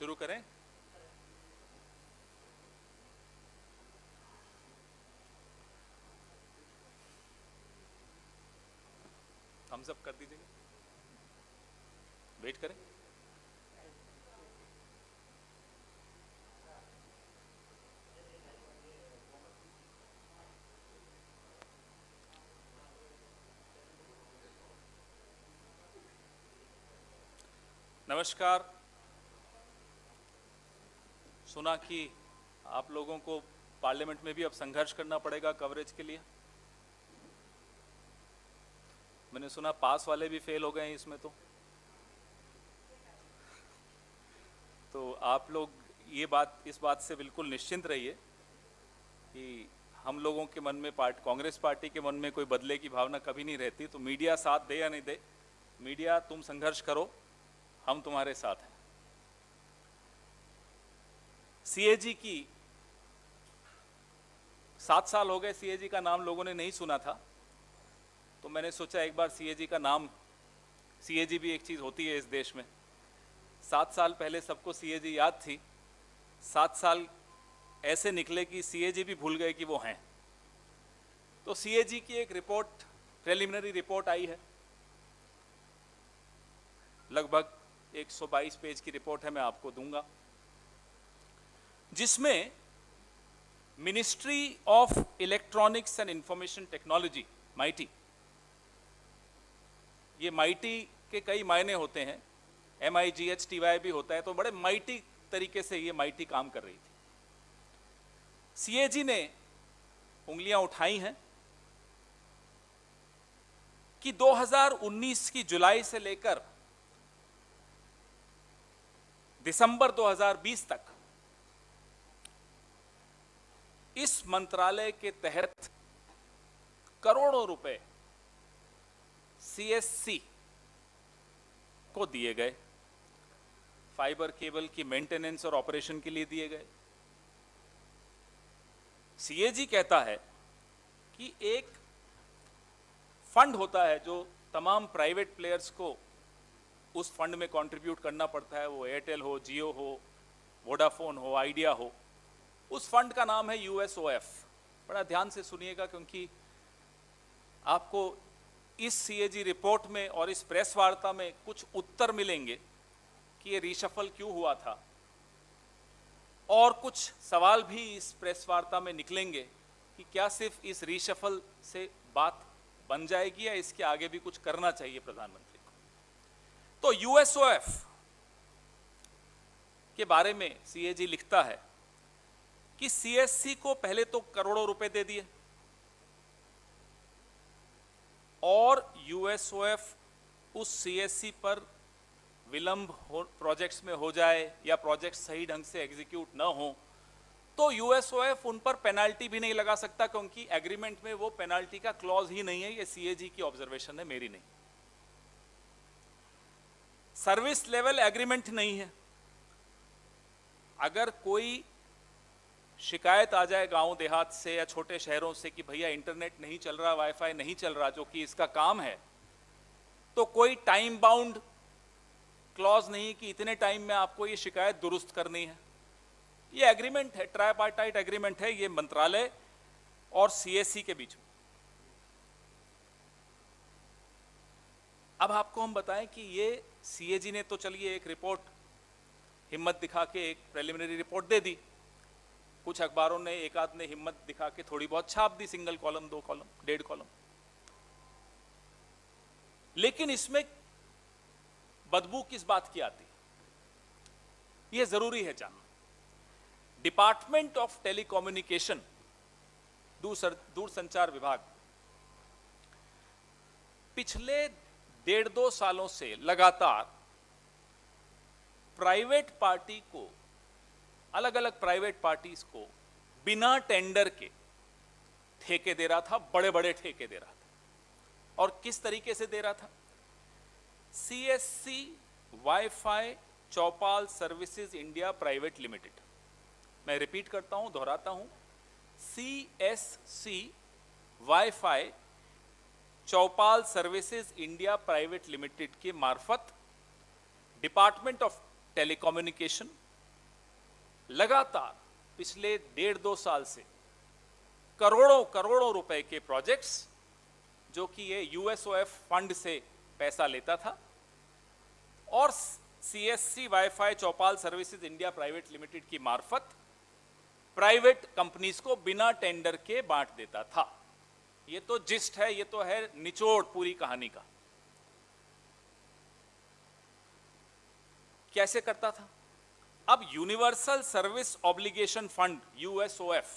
शुरू करें। हम सब कर दीजिएगा, वेट करें। नमस्कार। सुना कि आप लोगों को पार्लियामेंट में भी अब संघर्ष करना पड़ेगा कवरेज के लिए। मैंने सुना पास वाले भी फेल हो गए हैं इसमें। तो आप लोग इस बात से बिल्कुल निश्चिंत रहिए कि हम लोगों के मन में कांग्रेस पार्टी के मन में कोई बदले की भावना कभी नहीं रहती। तो मीडिया साथ दे या नहीं दे, मीडिया तुम संघर्ष करो, हम तुम्हारे साथ हैं। सीएजी की 7 साल हो गए, सीएजी का नाम लोगों ने नहीं सुना था, तो मैंने सोचा एक बार सीएजी का नाम, सीएजी भी एक चीज होती है इस देश में। 7 साल पहले सबको सीएजी याद थी, 7 साल ऐसे निकले कि सीएजी भी भूल गए कि वो हैं। तो सीएजी की एक रिपोर्ट, प्रिलिमिनरी रिपोर्ट आई है, लगभग 122 पेज की रिपोर्ट है, मैं आपको दूंगा, जिसमें ministry of electronics and information technology, mighty, ये माइटी के कई मायने होते हैं, MIGHTY भी होता है, तो बड़े माइटी तरीके से ये माइटी काम कर रही थी। सीएजी ने उंगलियां उठाई हैं कि 2019 की जुलाई से लेकर दिसंबर 2020 तक इस मंत्रालय के तहत करोड़ों रुपए CSC को दिए गए, फाइबर केबल की मेंटेनेंस और ऑपरेशन के लिए दिए गए। सीएजी कहता है कि एक फंड होता है जो तमाम प्राइवेट प्लेयर्स को उस फंड में कंट्रीब्यूट करना पड़ता है, वो एयरटेल हो, जियो हो, वोडाफोन हो, आइडिया हो। उस फंड का नाम है USOF। बड़ा ध्यान से सुनिएगा, क्योंकि आपको इस सीएजी रिपोर्ट में और इस प्रेस वार्ता में कुछ उत्तर मिलेंगे कि ये रीशफल क्यों हुआ था, और कुछ सवाल भी इस प्रेस वार्ता में निकलेंगे कि क्या सिर्फ इस रीशफल से बात बन जाएगी या इसके आगे भी कुछ करना चाहिए प्रधानमंत्री को। तो USOF के बारे में सीएजी लिखता है कि CSC को पहले तो करोड़ों रुपए दे दिए, और USOF उस CSC पर विलंब प्रोजेक्ट्स में हो जाए या प्रोजेक्ट सही ढंग से एग्जीक्यूट न हो, तो USOF उन पर पेनाल्टी भी नहीं लगा सकता, क्योंकि एग्रीमेंट में वो पेनाल्टी का क्लॉज ही नहीं है। ये सीएजी की ऑब्जर्वेशन है, मेरी नहीं। सर्विस लेवल एग्रीमेंट नहीं है। अगर कोई शिकायत आ जाए गांव देहात से या छोटे शहरों से कि भैया इंटरनेट नहीं चल रहा, वाईफाई नहीं चल रहा, जो कि इसका काम है, तो कोई टाइम बाउंड क्लॉज नहीं कि इतने टाइम में आपको ये शिकायत दुरुस्त करनी है। ये एग्रीमेंट है, ट्राइपार्टाइट एग्रीमेंट है, ये मंत्रालय और सीएससी के बीच में। अब आपको हम बताएं कि ये सीएजी ने तो चलिए एक रिपोर्ट हिम्मत दिखा के एक प्रिलिमिनरी रिपोर्ट दे दी, कुछ अखबारों ने, एक आध ने हिम्मत दिखा के थोड़ी बहुत छाप दी, सिंगल कॉलम, 2 कॉलम, 1.5 कॉलम, लेकिन इसमें बदबू किस बात की आती है यह जरूरी है जानना। डिपार्टमेंट ऑफ टेलीकम्युनिकेशन, दूरसंचार विभाग, पिछले 1.5-2 सालों से लगातार प्राइवेट पार्टी को, अलग अलग प्राइवेट पार्टीज को बिना टेंडर के ठेके दे रहा था, बड़े बड़े ठेके दे रहा था। और किस तरीके से दे रहा था? CSC वाईफाई चौपाल सर्विसेज इंडिया प्राइवेट लिमिटेड, मैं रिपीट करता हूं, दोहराता हूं, CSC वाईफाई चौपाल सर्विसेज इंडिया प्राइवेट लिमिटेड के मार्फत डिपार्टमेंट ऑफ टेलीकम्युनिकेशन लगातार पिछले 1.5-2 साल से करोड़ों करोड़ों रुपए के प्रोजेक्ट्स जो कि ये यूएसओएफ फंड से पैसा लेता था और सीएससी वाईफाई चौपाल सर्विसेज इंडिया प्राइवेट लिमिटेड की मार्फत प्राइवेट कंपनीज को बिना टेंडर के बांट देता था। ये तो जिस्ट है, ये तो है निचोड़ पूरी कहानी का। कैसे करता था? अब universal service obligation fund USOF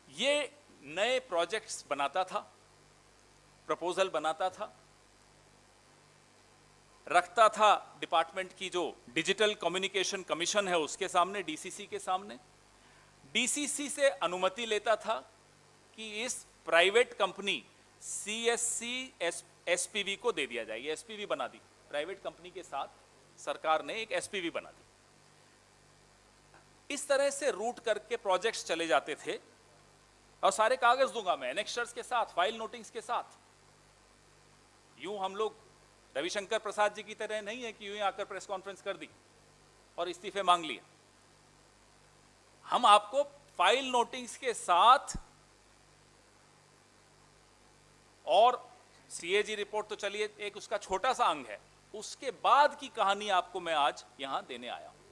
ये नए प्रोजेक्ट्स बनाता था, प्रपोजल बनाता था, रखता था डिपार्टमेंट की जो डिजिटल कम्युनिकेशन कमीशन है उसके सामने, डीसीसी के सामने। डीसीसी से अनुमति लेता था कि इस प्राइवेट कंपनी सीएससी एसपीवी को दे दिया जाए। ये एसपीवी बना दी, प्राइवेट कंपनी के साथ सरकार ने एक एसपीवी बना दी। इस तरह से रूट करके प्रोजेक्ट्स चले जाते थे और सारे कागज दूंगा मैं एनेक्शर्स के साथ, फाइल नोटिंग्स के साथ। यूं हम लोग रविशंकर प्रसाद जी की तरह नहीं है कि यूं ही आकर प्रेस कॉन्फ्रेंस कर दी और इस्तीफे मांग लिए। हम आपको फाइल नोटिंग्स के साथ और सीएजी रिपोर्ट तो चलिए एक उसका छोटा सा अंग है, उसके बाद की कहानी आपको मैं आज यहां देने आया हूं।